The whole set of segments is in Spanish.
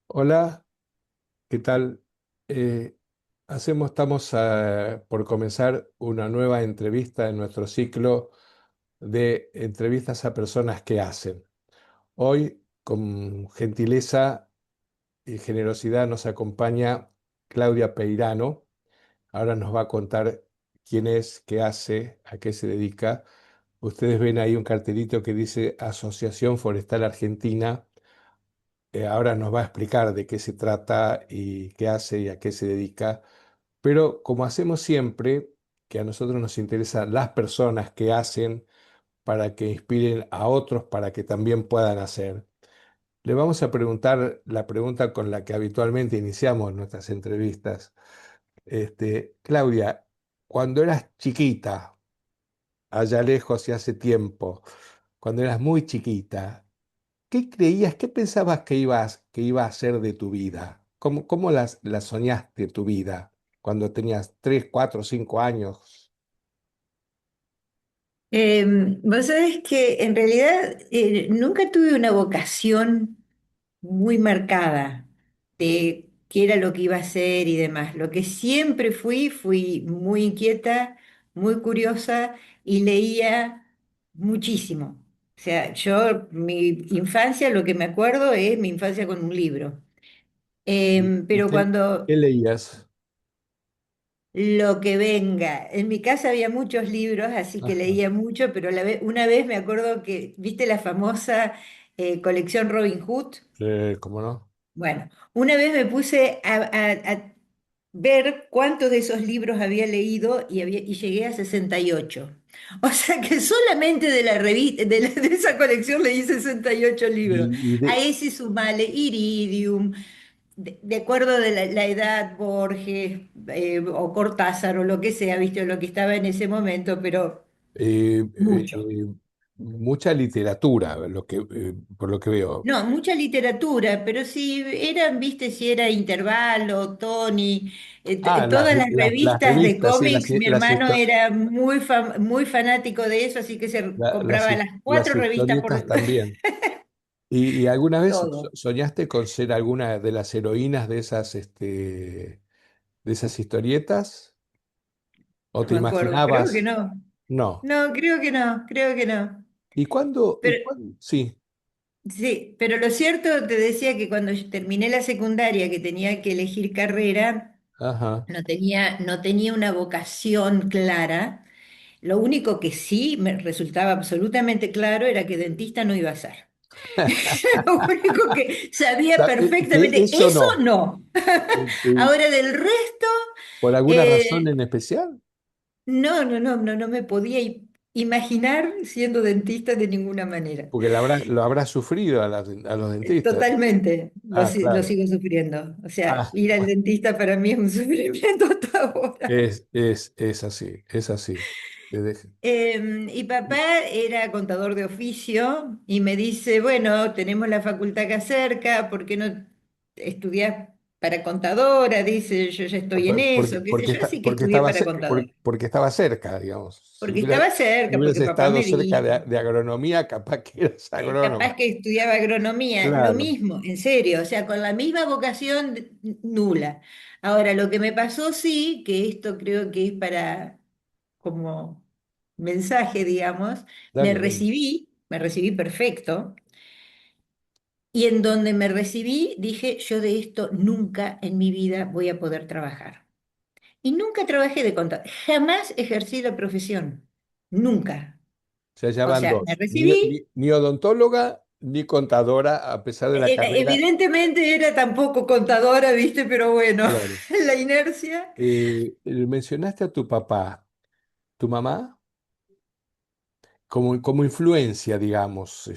Hola, ¿qué tal? Eh, estamos por comenzar una nueva entrevista en nuestro ciclo de entrevistas a personas que hacen. Hoy, con gentileza y generosidad, nos acompaña Claudia Peirano. Ahora nos va a contar quién es, qué hace, a qué se dedica. Ustedes ven ahí un cartelito que dice Asociación Forestal Argentina. Ahora nos va a explicar de qué se trata y qué hace y a qué se dedica. Pero como hacemos siempre, que a nosotros nos interesan las personas que hacen para que inspiren a otros para que también puedan hacer, le vamos a preguntar la pregunta con la que habitualmente iniciamos nuestras entrevistas. Claudia, cuando eras chiquita, allá lejos y hace tiempo, cuando eras muy chiquita, ¿qué creías, qué pensabas que iba a ser de tu vida? ¿Cómo la soñaste tu vida cuando tenías 3, 4, 5 años? Vos sabés que en realidad nunca tuve una vocación muy marcada de qué era lo que iba a hacer y demás. Lo que siempre fui muy inquieta, muy curiosa y leía muchísimo. O sea, yo, mi infancia, lo que me acuerdo es mi infancia con un libro. ¿Y Pero cuando qué leías? lo que venga. En mi casa había muchos libros, así que Ajá. leía mucho, pero una vez me acuerdo que, ¿viste la famosa colección Robin Hood? ¿Cómo no? Bueno, una vez me puse a ver cuántos de esos libros había leído y llegué a 68. O sea que solamente de la revista, de esa colección leí 68 libros. Y A de, ese sumale Iridium, de acuerdo de la edad, Borges o Cortázar o lo que sea, viste, o lo que estaba en ese momento, pero eh, eh, mucho. eh, Mucha literatura, por lo que veo. No, mucha literatura, pero si eran, viste, si era Intervalo, Tony, Ah, todas las las revistas de revistas, sí, cómics, mi hermano era muy fanático de eso, así que se compraba las las cuatro revistas historietas por también. ¿Y alguna vez todo. soñaste con ser alguna de las heroínas de esas historietas? ¿O No te me acuerdo, creo que imaginabas? no. No. No, creo que no, creo que no. Y Pero cuándo? Sí, sí, pero lo cierto, te decía que cuando yo terminé la secundaria, que tenía que elegir carrera, ajá. no tenía una vocación clara. Lo único que sí me resultaba absolutamente claro era que dentista no iba a ser. Lo único que sabía Que perfectamente, eso eso no. no. Eh, Ahora del resto, ¿Por alguna razón eh, en especial? no me podía imaginar siendo dentista de ninguna manera. Porque lo habrás sufrido a los dentistas. Totalmente, Ah, lo claro. sigo sufriendo. O sea, Ah, ir al dentista para mí es un sufrimiento hasta ahora. es así, es así. Te deja- Y papá era contador de oficio y me dice, bueno, tenemos la facultad acá cerca, ¿por qué no estudiás para contadora? Dice, yo ya estoy en eso, qué sé yo, así que estudié para contador. porque estaba cerca, digamos. Porque estaba Si cerca, hubieras porque papá estado me cerca dijo. de agronomía, capaz que eras Capaz agrónoma. que estudiaba agronomía, lo Claro. mismo, en serio, o sea, con la misma vocación nula. Ahora, lo que me pasó sí, que esto creo que es para como mensaje, digamos, Dale, dale. me recibí perfecto, y en donde me recibí dije, yo de esto nunca en mi vida voy a poder trabajar. Y nunca trabajé de contador, jamás ejercí la profesión, nunca. O sea, ya O van sea, me dos. recibí. Ni odontóloga ni contadora, a pesar de la carrera. Evidentemente era tampoco contadora, ¿viste? Pero bueno, Claro. la inercia. Mencionaste a tu papá, tu mamá, como influencia, digamos.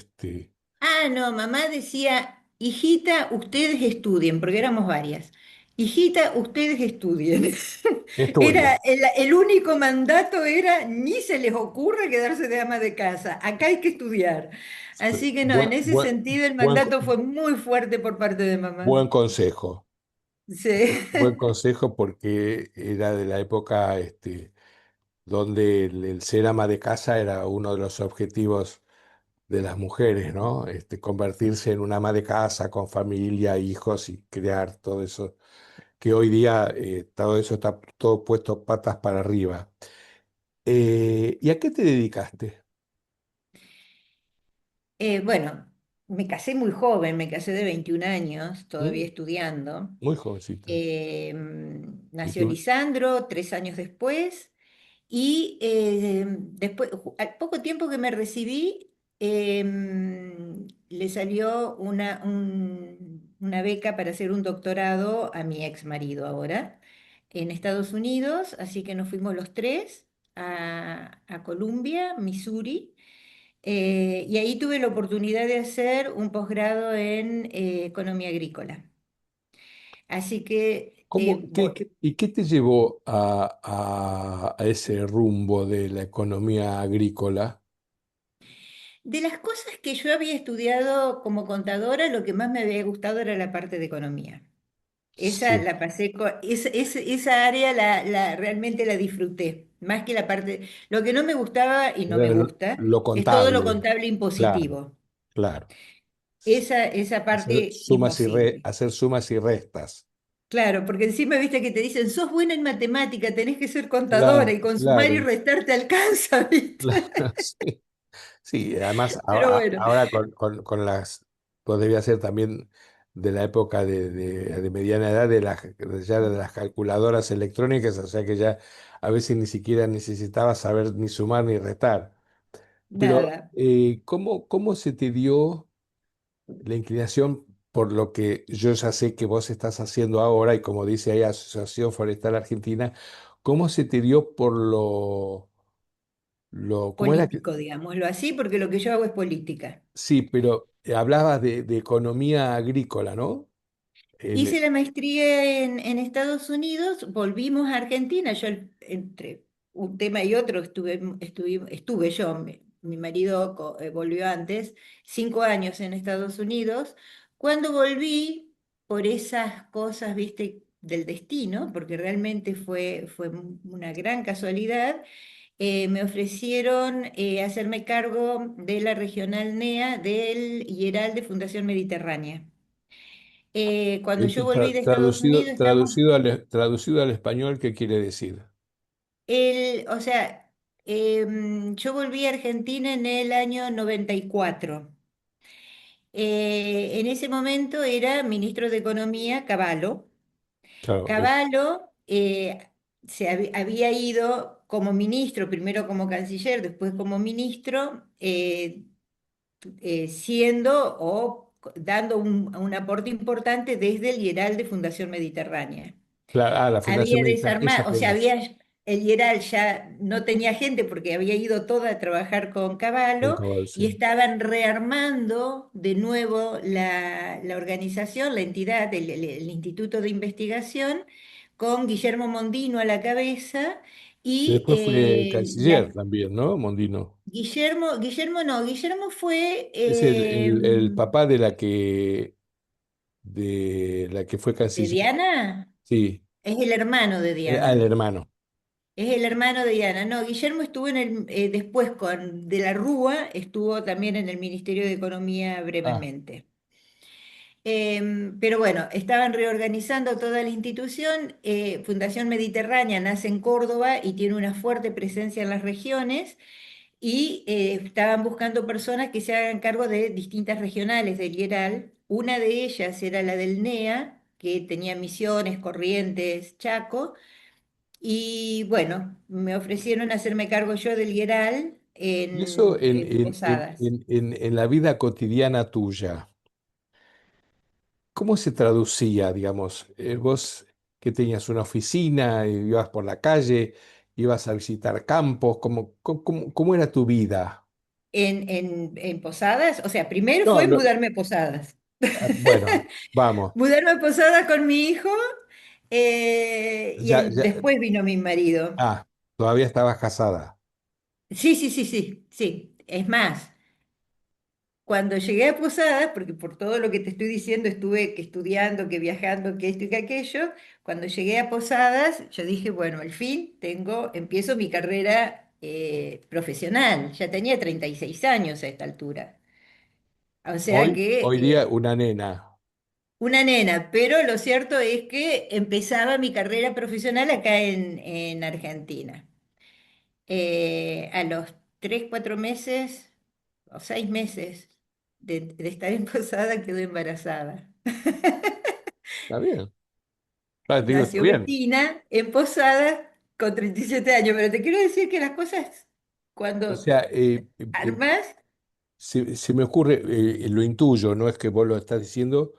Ah, no, mamá decía, hijita, ustedes estudien, porque éramos varias. Hijita, ustedes estudien. Estudia. Era el único mandato era, ni se les ocurra quedarse de ama de casa, acá hay que estudiar. Así que no, Buen, en ese buen, sentido el buen, mandato fue muy fuerte por parte de mamá. buen consejo. Sí. Buen consejo porque era de la época donde el ser ama de casa era uno de los objetivos de las mujeres, ¿no? Convertirse en una ama de casa con familia, hijos y crear todo eso, que hoy día todo eso está todo puesto patas para arriba. ¿Y a qué te dedicaste? Bueno, me casé muy joven, me casé de 21 años, todavía ¿Mm? estudiando. Muy jovencita. ¿Y Nació tú? Lisandro 3 años después y después, al poco tiempo que me recibí, le salió una beca para hacer un doctorado a mi ex marido ahora en Estados Unidos, así que nos fuimos los tres a Columbia, Missouri. Y ahí tuve la oportunidad de hacer un posgrado en economía agrícola. Así que ¿Y qué te llevó a ese rumbo de la economía agrícola? de las cosas que yo había estudiado como contadora, lo que más me había gustado era la parte de economía. Esa Sí, la pasé, esa área realmente la disfruté, más que la parte, lo que no me gustaba y no me era gusta, lo es todo lo contable, contable claro, impositivo. claro. Esa parte imposible. Hacer sumas y restas. Claro, porque encima viste que te dicen, sos buena en matemática, tenés que ser contadora Claro, y con sumar y claro, restar te alcanza, ¿viste? claro, sí. Sí, además Pero bueno, ahora con las, podría ser también de la época de mediana edad ya de las calculadoras electrónicas, o sea que ya a veces ni siquiera necesitaba saber ni sumar ni restar. Pero, nada. ¿cómo se te dio la inclinación por lo que yo ya sé que vos estás haciendo ahora y como dice ahí Asociación Forestal Argentina, cómo se te dio por ¿cómo era que? Político, digámoslo así, porque lo que yo hago es política. Sí, pero hablabas de economía agrícola, ¿no? Hice En- la maestría en Estados Unidos, volvimos a Argentina, yo entre un tema y otro estuve yo, mi marido volvió antes, 5 años en Estados Unidos. Cuando volví, por esas cosas, viste, del destino, porque realmente fue una gran casualidad, me ofrecieron hacerme cargo de la regional NEA del IERAL de Fundación Mediterránea. Cuando yo Esto volví de Estados Unidos, traducido al español, ¿qué quiere decir? o sea, yo volví a Argentina en el año 94. En ese momento era ministro de Economía Cavallo. Claro, Cavallo había ido como ministro, primero como canciller, después como ministro, siendo o dando un aporte importante desde el IERAL de Fundación Mediterránea. la Fundación Había Mediterránea, eso desarmado, o sea, quería decir, el IERAL ya no tenía gente porque había ido toda a trabajar con con Cavallo cabal, y sí. estaban rearmando de nuevo la organización, la entidad, el Instituto de Investigación, con Guillermo Mondino a la cabeza Que y después fue canciller también, ¿no? Mondino. Guillermo fue Es el papá de la que fue de canciller. Diana, Sí, es el hermano de el Diana. hermano. Es el hermano de Diana. No, Guillermo estuvo después con De la Rúa, estuvo también en el Ministerio de Economía Ah, brevemente. Pero bueno, estaban reorganizando toda la institución. Fundación Mediterránea nace en Córdoba y tiene una fuerte presencia en las regiones y estaban buscando personas que se hagan cargo de distintas regionales del IERAL. Una de ellas era la del NEA, que tenía Misiones, Corrientes, Chaco. Y bueno, me ofrecieron hacerme cargo yo del IERAL y eso en Posadas. en la vida cotidiana tuya. ¿Cómo se traducía, digamos? Vos que tenías una oficina, ibas por la calle, ibas a visitar campos, ¿cómo era tu vida? En Posadas, o sea, primero No, fue mudarme a Posadas. bueno, vamos, Mudarme a Posadas con mi hijo y ya, después vino mi marido. todavía estabas casada. Sí, sí, sí, sí, sí. Es más, cuando llegué a Posadas, porque por todo lo que te estoy diciendo estuve que estudiando, que viajando, que esto y que aquello, cuando llegué a Posadas, yo dije, bueno, al fin empiezo mi carrera profesional. Ya tenía 36 años a esta altura. O sea Hoy, que hoy día una nena. una nena, pero lo cierto es que empezaba mi carrera profesional acá en Argentina. A los 3, 4 meses o 6 meses de estar en posada quedó embarazada. Está bien. Claro, te digo, está Nació bien. Bettina en posada con 37 años, pero te quiero decir que las cosas O cuando sea, armas, se me ocurre, lo intuyo, no es que vos lo estás diciendo,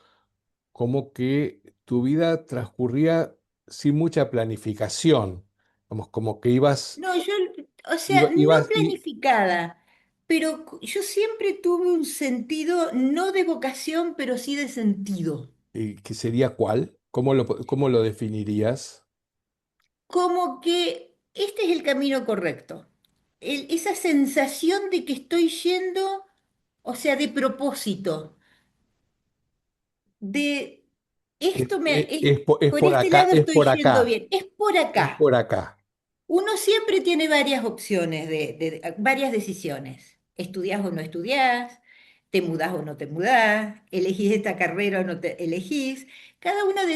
como que tu vida transcurría sin mucha planificación. Vamos, como que no, yo, o sea, no ibas planificada, pero yo siempre tuve un sentido, no de vocación, pero sí de sentido. ¿qué sería cuál? Cómo lo definirías? Como que este es el camino correcto. Esa sensación de que estoy yendo, o sea, de propósito, de Es por por este acá, lado es estoy por yendo acá, bien, es por es acá. por acá. Uno siempre tiene varias opciones, varias decisiones. Estudiás o no estudiás, te mudás o no te mudás, elegís esta carrera o no te elegís. Cada una de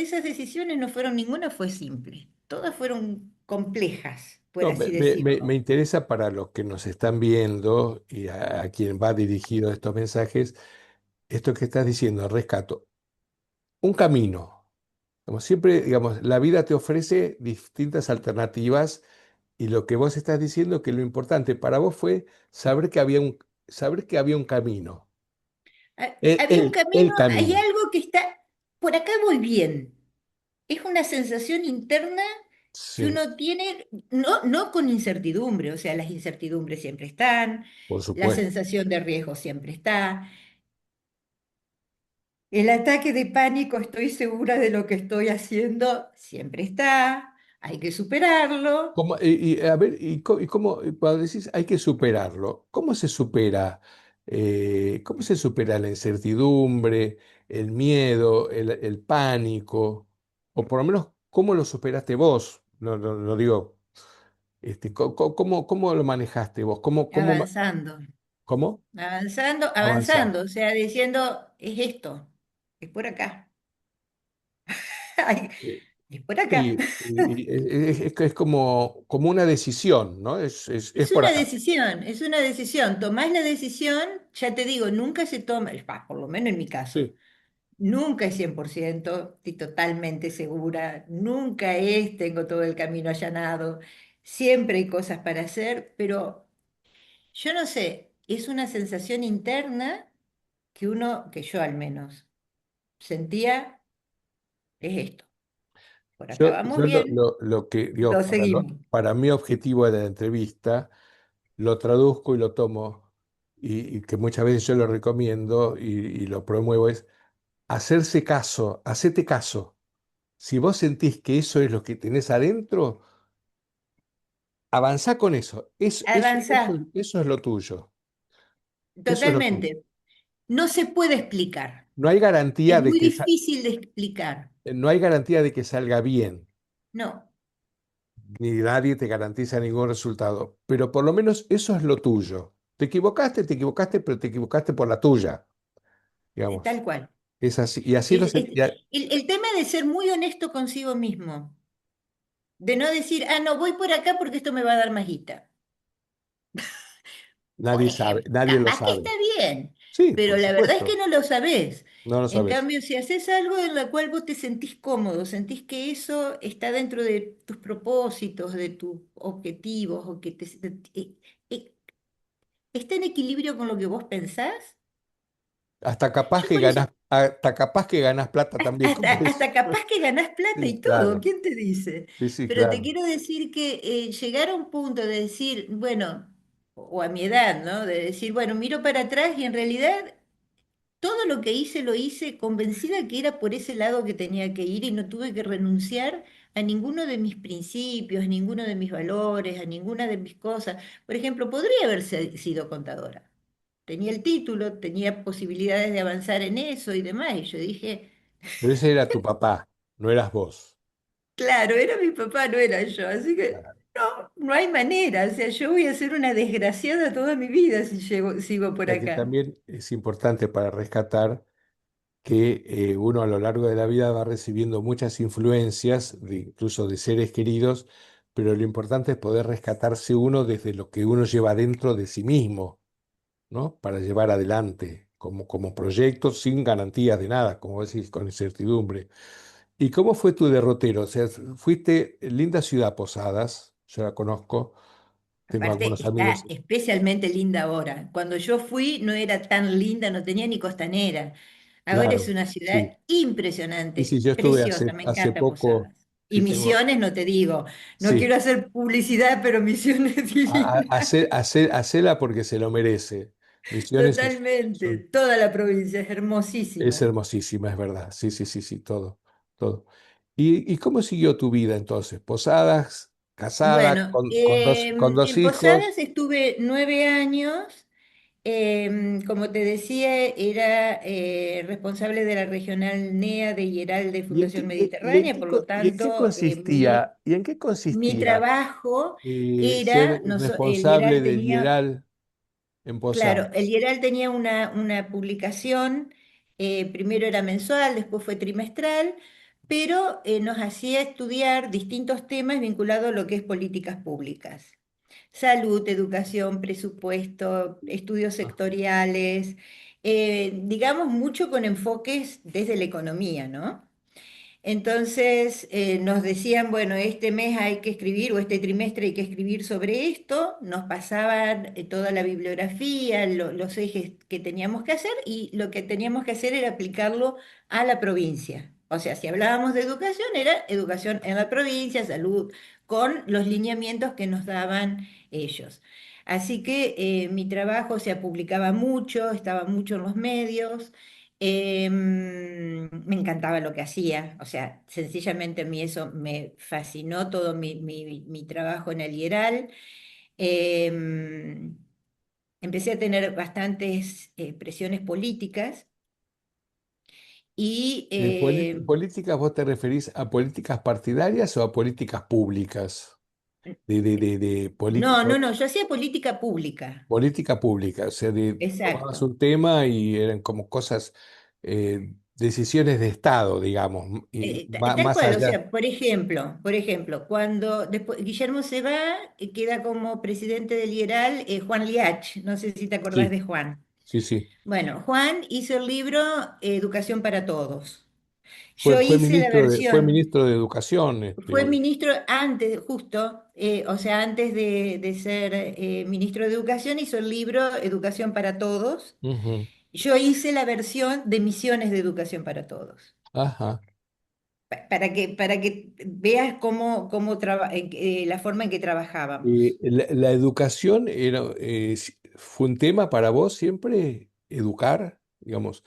esas decisiones no fueron, ninguna fue simple. Todas fueron complejas, por No, así me decirlo. interesa para los que nos están viendo y a quien va dirigido estos mensajes, esto que estás diciendo, rescato, un camino. Como siempre, digamos, la vida te ofrece distintas alternativas y lo que vos estás diciendo que lo importante para vos fue saber que había un camino. Había un camino, El hay camino. algo que está, por acá voy bien. Es una sensación interna que Sí, uno tiene, no con incertidumbre, o sea, las incertidumbres siempre están, por la supuesto. sensación de riesgo siempre está, el ataque de pánico, estoy segura de lo que estoy haciendo, siempre está, hay que superarlo. A ver, y cómo, cuando decís hay que superarlo, ¿cómo se supera? ¿Cómo se supera la incertidumbre, el miedo, el pánico? O por lo menos, ¿cómo lo superaste vos? No digo, ¿cómo lo manejaste vos? Avanzando, ¿Cómo? avanzando, Avanzar. avanzando, o sea, diciendo, es esto, es por acá, ay, Eh, es por acá. Sí, es como una decisión, ¿no? Es Es por una acá. decisión, es una decisión. Tomás la decisión, ya te digo, nunca se toma, por lo menos en mi caso, Sí. nunca es 100%, estoy totalmente segura, nunca es, tengo todo el camino allanado, siempre hay cosas para hacer, pero yo no sé, es una sensación interna que que yo al menos sentía, es esto. Por acá vamos Yo bien, lo que, lo digo, seguimos. para mi objetivo de la entrevista, lo traduzco y lo tomo, y que muchas veces yo lo recomiendo y lo promuevo, es hacerse caso, hacete caso. Si vos sentís que eso es lo que tenés adentro, avanzá con eso. Avanzá, Eso es lo tuyo. Eso es lo tuyo. totalmente. No se puede explicar. No hay Es garantía de muy que, difícil de explicar. no hay garantía de que salga bien, No, ni nadie te garantiza ningún resultado, pero por lo menos eso es lo tuyo. Te equivocaste, pero te equivocaste por la tuya, digamos. tal cual. Es así. Y así lo Es- sentí. es- el tema de ser muy honesto consigo mismo, de no decir, ah, no, voy por acá porque esto me va a dar más guita. Por Nadie sabe, ejemplo, nadie lo capaz que sabe. está bien, Sí, pero por la verdad es que supuesto. no lo sabés. No lo En sabes. cambio, si haces algo en la cual vos te sentís cómodo, sentís que eso está dentro de tus propósitos, de tus objetivos, o que eh, está en equilibrio con lo que vos pensás, yo por eso Hasta capaz que ganas plata también con eso. Hasta capaz que ganás plata Sí, y todo, claro. ¿quién te dice? Sí, sí, Pero te claro. quiero decir que llegar a un punto de decir, bueno, o a mi edad, ¿no? De decir, bueno, miro para atrás y en realidad todo lo que hice lo hice convencida que era por ese lado que tenía que ir y no tuve que renunciar a ninguno de mis principios, a ninguno de mis valores, a ninguna de mis cosas. Por ejemplo, podría haber sido contadora. Tenía el título, tenía posibilidades de avanzar en eso y demás, y yo dije... Pero ese era tu papá, no eras vos. Claro, era mi papá, no era yo, así que Claro. No, no hay manera, o sea, yo voy a ser una desgraciada toda mi vida si sigo O por sea que acá. también es importante para rescatar que uno a lo largo de la vida va recibiendo muchas influencias, incluso de seres queridos, pero lo importante es poder rescatarse uno desde lo que uno lleva dentro de sí mismo, ¿no? Para llevar adelante como proyecto sin garantías de nada, como decís, con incertidumbre. ¿Y cómo fue tu derrotero? O sea, fuiste linda ciudad, Posadas, yo la conozco, tengo Aparte, algunos amigos. está especialmente linda ahora. Cuando yo fui no era tan linda, no tenía ni costanera. Ahora es Claro, una sí. ciudad Sí, sí, impresionante, yo estuve preciosa, me hace encanta poco, Posadas. Y sí tengo, Misiones, no te digo, no sí, quiero hacer publicidad, pero Misiones es divina. hacela porque se lo merece. Misiones Totalmente, toda la provincia es es hermosísima. hermosísima, es verdad. Sí, sí, sí, sí, todo, todo. ¿Y cómo siguió tu vida entonces? Posadas, casada, Bueno, con dos en hijos. Posadas estuve 9 años. Como te decía, era responsable de la regional NEA de Yeral de Fundación Mediterránea, por lo Y en qué tanto, consistía? ¿Y en qué mi consistía trabajo ser era, el responsable Yeral del tenía, Yeral en claro, el Posadas? Yeral tenía una publicación, primero era mensual, después fue trimestral, pero nos hacía estudiar distintos temas vinculados a lo que es políticas públicas. Salud, educación, presupuesto, estudios Ah, sectoriales, digamos mucho con enfoques desde la economía, ¿no? Entonces nos decían, bueno, este mes hay que escribir o este trimestre hay que escribir sobre esto, nos pasaban toda la bibliografía, los ejes que teníamos que hacer y lo que teníamos que hacer era aplicarlo a la provincia. O sea, si hablábamos de educación, era educación en la provincia, salud, con los lineamientos que nos daban ellos. Así que mi trabajo se publicaba mucho, estaba mucho en los medios. Me encantaba lo que hacía, o sea, sencillamente a mí eso me fascinó, todo mi trabajo en el IERAL. Em, Empecé a tener bastantes presiones políticas y ¿Políticas vos te referís a políticas partidarias o a políticas públicas? De no, política, no, no, yo hacía política pública, política pública, o sea, tomabas exacto. un tema y eran como cosas, decisiones de Estado, digamos, y Tal más cual, o allá. sea, por ejemplo, cuando después Guillermo se va, queda como presidente del IERAL Juan Liach, no sé si te acordás Sí, de Juan. sí, sí. Bueno, Juan hizo el libro Educación para Todos. Yo hice la Fue versión, ministro de Educación, fue ministro antes, justo, o sea, antes de ser ministro de Educación, hizo el libro Educación para Todos. ujú, Yo hice la versión de Misiones de Educación para Todos. ajá. Para que veas la forma en que trabajábamos. La educación fue un tema para vos siempre, educar, digamos,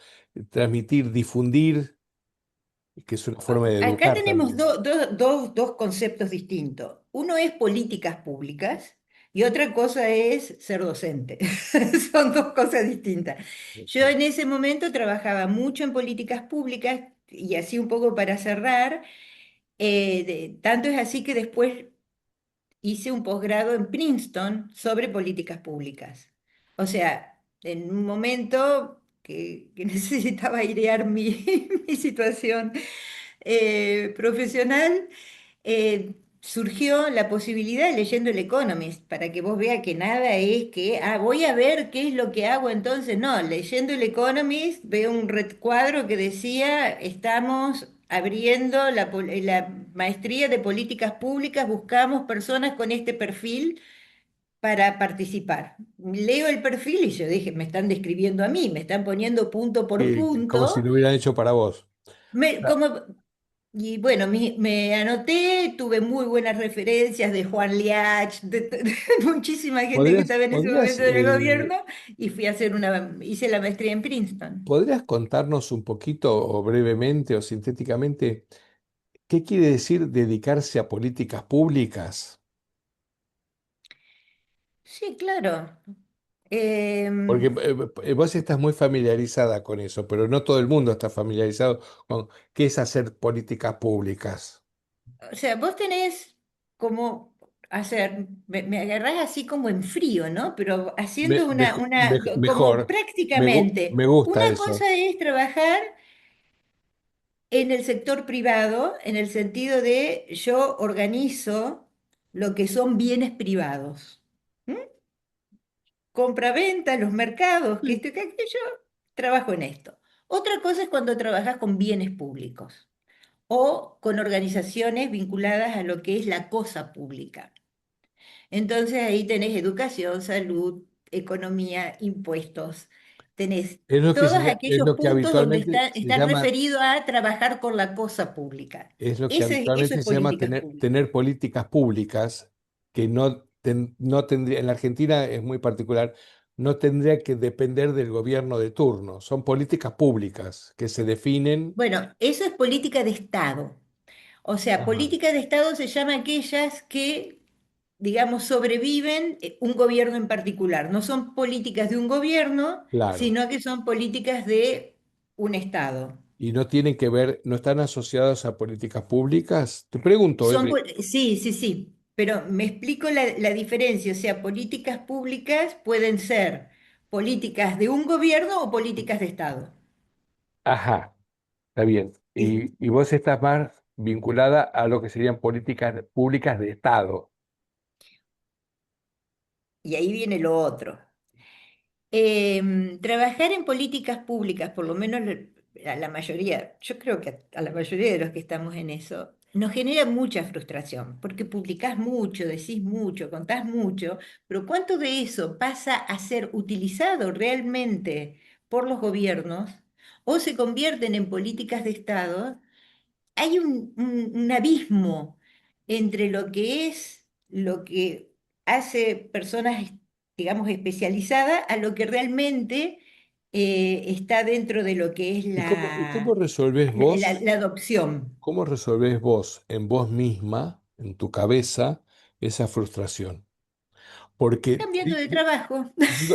transmitir, difundir, que es una forma de Acá educar tenemos también. dos conceptos distintos. Uno es políticas públicas y otra cosa es ser docente. Son dos cosas distintas. Yo en ese momento trabajaba mucho en políticas públicas y así un poco para cerrar, tanto es así que después hice un posgrado en Princeton sobre políticas públicas. O sea, en un momento que necesitaba airear mi situación profesional, surgió la posibilidad leyendo el Economist, para que vos veas que nada es que, voy a ver qué es lo que hago entonces. No, leyendo el Economist veo un cuadro que decía, estamos abriendo la maestría de políticas públicas, buscamos personas con este perfil para participar. Leo el perfil y yo dije, me están describiendo a mí, me están poniendo punto por Como si punto. lo hubieran hecho para vos. Me, Ah, como, y bueno, me anoté, tuve muy buenas referencias de Juan Liach, de muchísima gente que ¿Podrías, estaba en ese podrías, momento en el gobierno, y hice la maestría en Princeton. podrías contarnos un poquito o brevemente o sintéticamente qué quiere decir dedicarse a políticas públicas? Sí, claro. Em, Porque vos estás muy familiarizada con eso, pero no todo el mundo está familiarizado con qué es hacer políticas públicas. o sea, vos tenés como, hacer, me agarrás así como en frío, ¿no? Pero haciendo como Mejor, me prácticamente, gusta una eso. cosa es trabajar en el sector privado, en el sentido de yo organizo lo que son bienes privados. ¿M? Compra-venta, los mercados, que Sí. esto y que aquello, trabajo en esto. Otra cosa es cuando trabajas con bienes públicos o con organizaciones vinculadas a lo que es la cosa pública. Entonces ahí tenés educación, salud, economía, impuestos. Tenés todos Es aquellos lo que puntos donde habitualmente se están llama, referidos a trabajar con la cosa pública. es lo que Eso habitualmente es se llama políticas públicas. tener políticas públicas que no tendría, en la Argentina es muy particular, no tendría que depender del gobierno de turno. Son políticas públicas que se definen. Bueno, eso es política de Estado. O sea, Ajá. política de Estado se llama aquellas que, digamos, sobreviven un gobierno en particular. No son políticas de un gobierno, Claro. sino que son políticas de un Estado. Y no tienen que ver, no están asociados a políticas públicas. Te pregunto, Sí, sí, sí, pero me explico la diferencia. O sea, políticas públicas pueden ser políticas de un gobierno o políticas de Estado. ajá, está bien. Y, Y vos estás más vinculada a lo que serían políticas públicas de Estado. y ahí viene lo otro. Trabajar en políticas públicas, por lo menos a la mayoría, yo creo que a la mayoría de los que estamos en eso, nos genera mucha frustración, porque publicás mucho, decís mucho, contás mucho, pero ¿cuánto de eso pasa a ser utilizado realmente por los gobiernos o se convierten en políticas de Estado? Hay un abismo entre lo que es lo que hace personas, digamos, especializadas a lo que realmente está dentro de lo que es Y cómo resolvés vos? la adopción. ¿Cómo resolvés vos en vos misma, en tu cabeza, esa frustración? Porque Cambiando de trabajo. digo,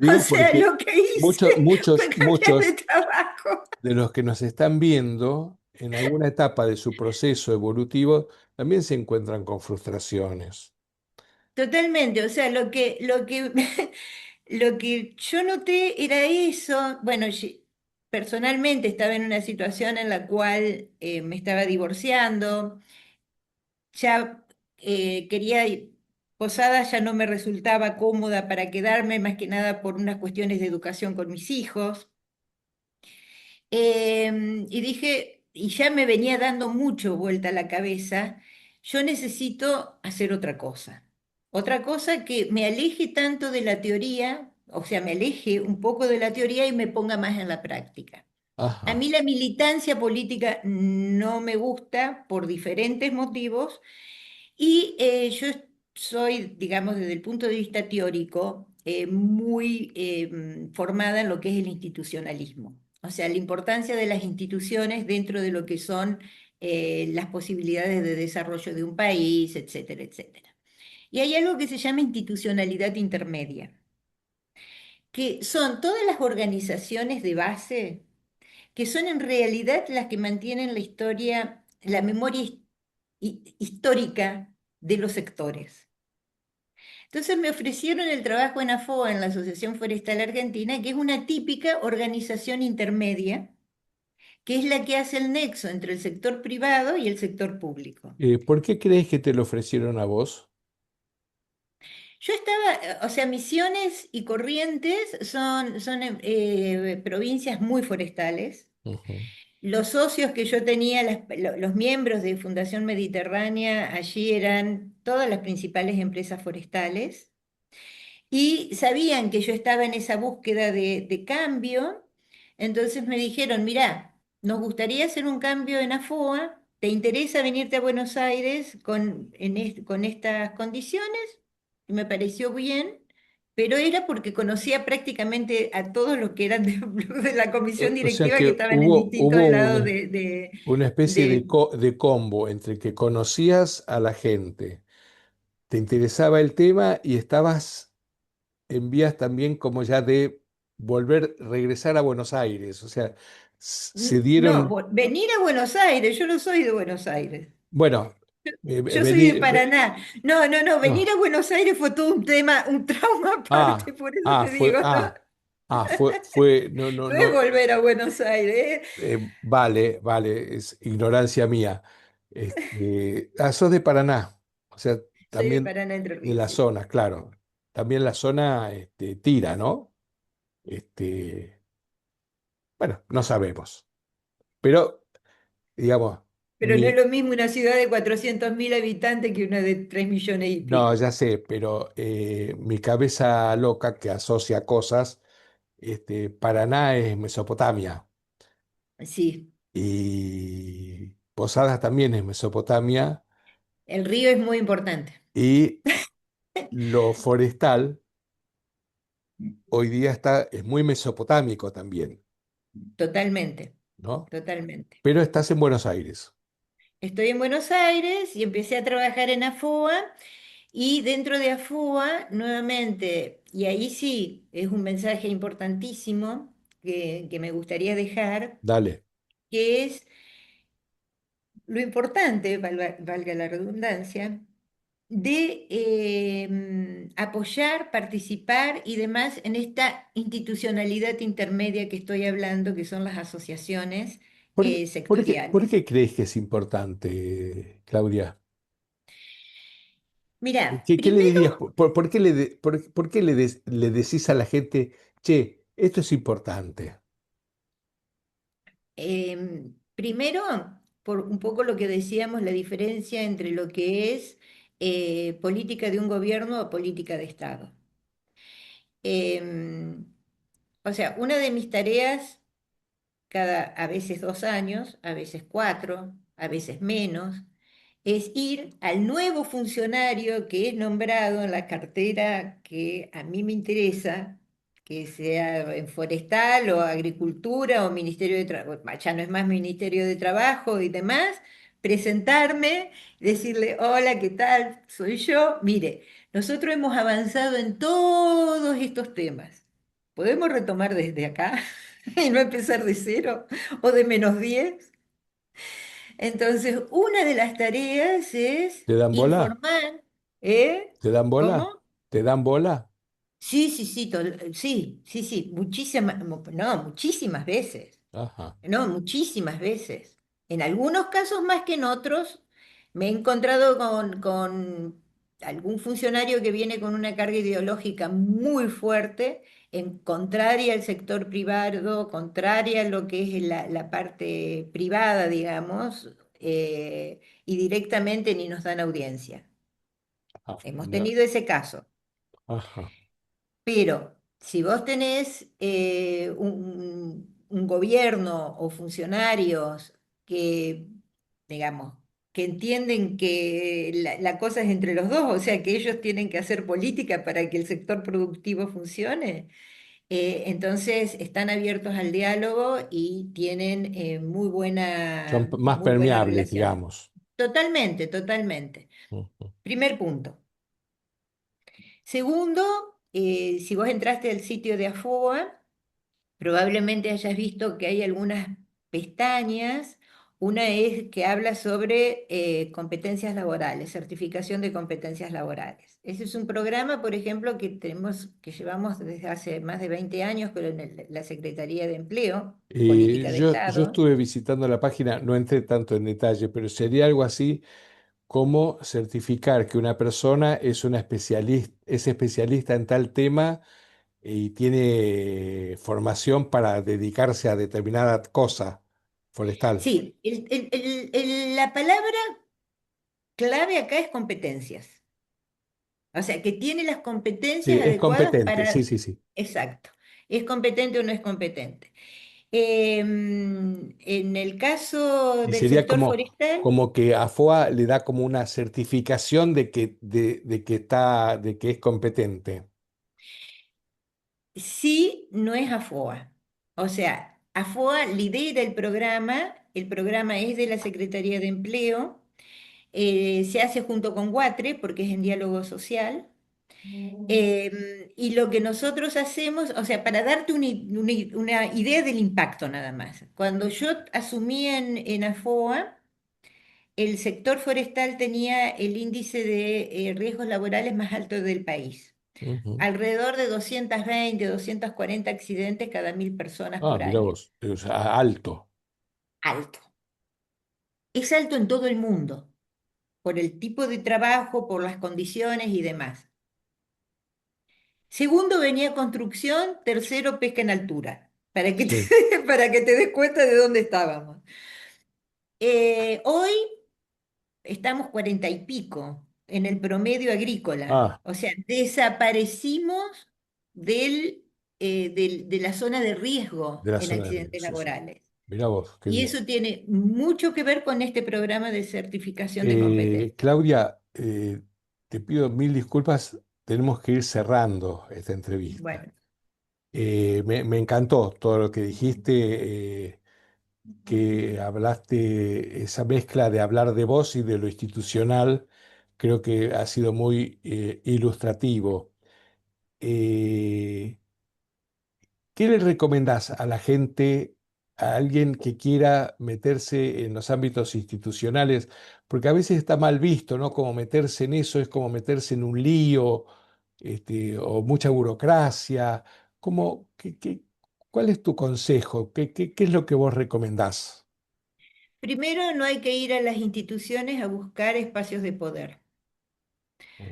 O digo sea, porque lo que hice fue cambiar de muchos trabajo. de los que nos están viendo en alguna etapa de su proceso evolutivo también se encuentran con frustraciones. Totalmente, o sea, lo que yo noté era eso. Bueno, personalmente estaba en una situación en la cual me estaba divorciando, ya quería, Posada ya no me resultaba cómoda para quedarme, más que nada por unas cuestiones de educación con mis hijos. Y dije, y ya me venía dando mucho vuelta a la cabeza, yo necesito hacer otra cosa que me aleje tanto de la teoría, o sea, me aleje un poco de la teoría y me ponga más en la práctica. A Ajá, mí la militancia política no me gusta por diferentes motivos y yo soy, digamos, desde el punto de vista teórico, muy formada en lo que es el institucionalismo. O sea, la importancia de las instituciones dentro de lo que son las posibilidades de desarrollo de un país, etcétera, etcétera. Y hay algo que se llama institucionalidad intermedia, que son todas las organizaciones de base que son en realidad las que mantienen la historia, la memoria histórica de los sectores. Entonces me ofrecieron el trabajo en AFOA, en la Asociación Forestal Argentina, que es una típica organización intermedia, que es la que hace el nexo entre el sector privado y el sector público. ¿por qué crees que te lo ofrecieron a vos? Yo estaba, o sea, Misiones y Corrientes son provincias muy forestales. Ujú. Los socios que yo tenía, los miembros de Fundación Mediterránea, allí eran todas las principales empresas forestales y sabían que yo estaba en esa búsqueda de cambio, entonces me dijeron, mirá, nos gustaría hacer un cambio en AFOA, ¿te interesa venirte a Buenos Aires con estas condiciones? Y me pareció bien, pero era porque conocía prácticamente a todos los que eran de la comisión O sea directiva que que estaban en distintos hubo lados una especie de de combo entre que conocías a la gente, te interesaba el tema y estabas en vías también como ya de regresar a Buenos Aires. O sea, se No, dieron, venir a Buenos Aires, yo no soy de Buenos Aires. bueno. Yo soy de Vení, Paraná. No, no, no, venir no. a Buenos Aires fue todo un tema, un trauma aparte, Ah, por eso te fue, digo, ¿no? no, no, No es no. volver a Buenos Aires, ¿eh? Vale, vale, es ignorancia mía. Sos de Paraná, o sea, Soy de también Paraná, Entre de Ríos, la sí. zona, claro. También la zona tira, ¿no? Este, bueno, no sabemos. Pero, digamos, Pero no es mi, lo mismo una ciudad de 400.000 habitantes que una de 3 millones y no, pico. ya sé, pero mi cabeza loca que asocia cosas, Paraná es Mesopotamia Sí, y Posadas también es Mesopotamia el río es muy importante, y lo forestal hoy día es muy mesopotámico también, totalmente, ¿no? totalmente. Pero estás en Buenos Aires. Estoy en Buenos Aires y empecé a trabajar en AFOA y dentro de AFOA nuevamente, y ahí sí es un mensaje importantísimo que me gustaría dejar, Dale. que es lo importante, valga la redundancia, de apoyar, participar y demás en esta institucionalidad intermedia que estoy hablando, que son las asociaciones Por sectoriales. qué crees que es importante, Claudia? Mira, ¿Qué le dirías? primero, Por qué por qué le decís a la gente, che, esto es importante? primero, por un poco lo que decíamos, la diferencia entre lo que es política de un gobierno o política de Estado. Em, o sea, una de mis tareas a veces 2 años, a veces 4, a veces menos, es ir al nuevo funcionario que es nombrado en la cartera que a mí me interesa, que sea en forestal o agricultura o Ministerio de Trabajo, ya no es más Ministerio de Trabajo y demás, presentarme, decirle, hola, ¿qué tal? Soy yo. Mire, nosotros hemos avanzado en todos estos temas. ¿Podemos retomar desde acá y no empezar de cero o de -10? Entonces, una de las tareas es ¿Te dan bola? informar, ¿eh? ¿Te dan bola? ¿Cómo? ¿Te dan bola? Sí, sí, sí, sí, sí, sí, muchísimas, no, muchísimas veces. Ajá. No, muchísimas veces. En algunos casos más que en otros, me he encontrado con algún funcionario que viene con una carga ideológica muy fuerte, contraria al sector privado, contraria a lo que es la parte privada, digamos, y directamente ni nos dan audiencia. Hemos No. tenido ese caso. Ajá. Pero si vos tenés un gobierno o funcionarios que, digamos, que entienden que la cosa es entre los dos, o sea, que ellos tienen que hacer política para que el sector productivo funcione, entonces están abiertos al diálogo y tienen Son más muy buena permeables, relación. digamos. Totalmente, totalmente. Ujú. Primer punto. Segundo, si vos entraste al sitio de AFOA, probablemente hayas visto que hay algunas pestañas. Una es que habla sobre competencias laborales, certificación de competencias laborales. Ese es un programa, por ejemplo, que llevamos desde hace más de 20 años con la Secretaría de Empleo, Política de Yo Estado. estuve visitando la página, no entré tanto en detalle, pero sería algo así como certificar que una persona es una es especialista en tal tema y tiene formación para dedicarse a determinada cosa forestal. Sí, la palabra clave acá es competencias. O sea, que tiene las Sí, competencias es adecuadas competente, sí, para... sí, sí. Exacto. ¿Es competente o no es competente? En el caso Y del sería sector forestal, como que AFOA le da como una certificación de que es competente. sí no es AFOA. O sea, AFOA lidera el programa es de la Secretaría de Empleo, se hace junto con Guatre porque es en diálogo social. Y lo que nosotros hacemos, o sea, para darte una idea del impacto nada más, cuando yo asumí en AFOA, el sector forestal tenía el índice de riesgos laborales más alto del país. Ujú. Alrededor de 220, 240 accidentes cada 1.000 personas Ah, por mira año. vos, o sea, alto. Alto. Es alto en todo el mundo, por el tipo de trabajo, por las condiciones y demás. Segundo venía construcción, tercero pesca en altura, Sí. para que te des cuenta de dónde estábamos. Hoy estamos 40 y pico en el promedio agrícola, Ah, o sea, desaparecimos de la zona de de riesgo la en zona de riesgo, accidentes sí, sí. laborales. Mira vos, qué Y bien. eso tiene mucho que ver con este programa de certificación de competencia. Claudia, te pido mil disculpas, tenemos que ir cerrando esta entrevista. Bueno, Me encantó todo lo que dijiste, que hablaste, esa mezcla de hablar de vos y de lo institucional, creo que ha sido muy ilustrativo. Eh, ¿Qué le recomendás a la gente, a alguien que quiera meterse en los ámbitos institucionales? Porque a veces está mal visto, ¿no? Como meterse en eso es como meterse en un lío, o mucha burocracia. ¿Cómo, cuál es tu consejo? ¿Qué es lo que vos recomendás? primero no hay que ir a las instituciones a buscar espacios de poder.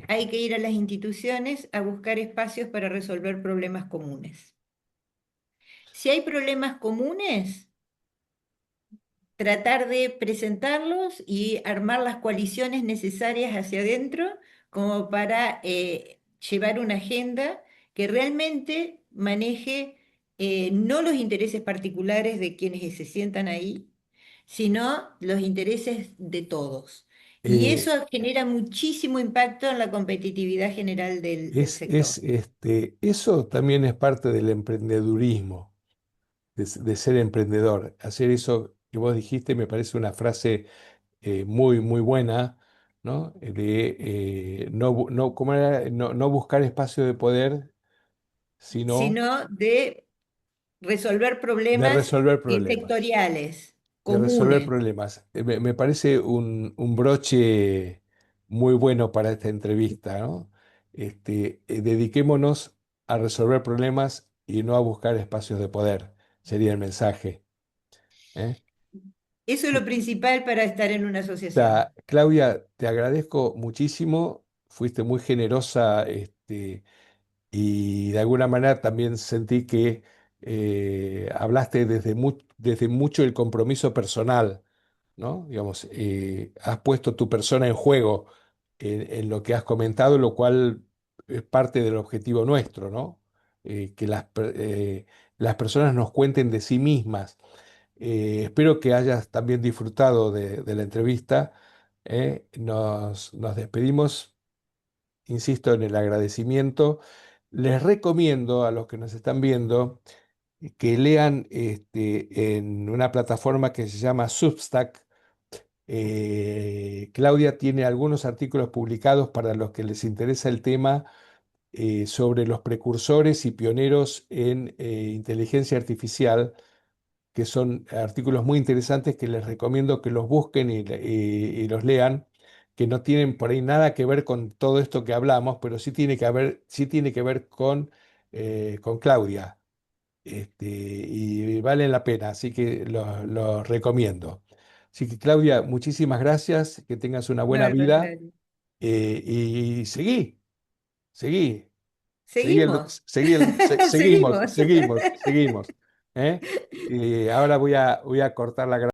Hay que ir a las instituciones a buscar espacios para resolver problemas comunes. Si hay problemas comunes, tratar de presentarlos y armar las coaliciones necesarias hacia adentro como para llevar una agenda que realmente maneje no los intereses particulares de quienes se sientan ahí, sino los intereses de todos. Y Eh, eso genera muchísimo impacto en la competitividad general del sector. eso también es parte del emprendedurismo, de ser emprendedor. Hacer eso que vos dijiste me parece una frase muy, muy buena, ¿no? ¿Cómo era? No buscar espacio de poder, sino Sino de resolver de problemas resolver problemas. sectoriales, De resolver comunes. problemas. Me parece un broche muy bueno para esta entrevista, ¿no? Dediquémonos a resolver problemas y no a buscar espacios de poder, sería el mensaje, ¿eh? Eso es lo principal para estar en una asociación. Claudia, te agradezco muchísimo, fuiste muy generosa, y de alguna manera también sentí que hablaste desde mucho el compromiso personal, ¿no? Digamos, has puesto tu persona en juego en lo que has comentado, lo cual es parte del objetivo nuestro, ¿no? Que las personas nos cuenten de sí mismas. Espero que hayas también disfrutado de la entrevista. Nos despedimos, insisto, en el agradecimiento. Les recomiendo a los que nos están viendo que lean en una plataforma que se llama Substack. Claudia tiene algunos artículos publicados para los que les interesa el tema, sobre los precursores y pioneros en inteligencia artificial, que son artículos muy interesantes que les recomiendo que los busquen y los lean, que no tienen por ahí nada que ver con todo esto que hablamos, pero sí tiene que ver con Claudia, y valen la pena, así que los recomiendo. Así que Claudia, muchísimas gracias, que tengas una No, buena al vida, contrario. y seguí, Seguimos. seguimos, Seguimos. seguimos, seguimos, ¿eh? Ahora voy a cortar la grabación.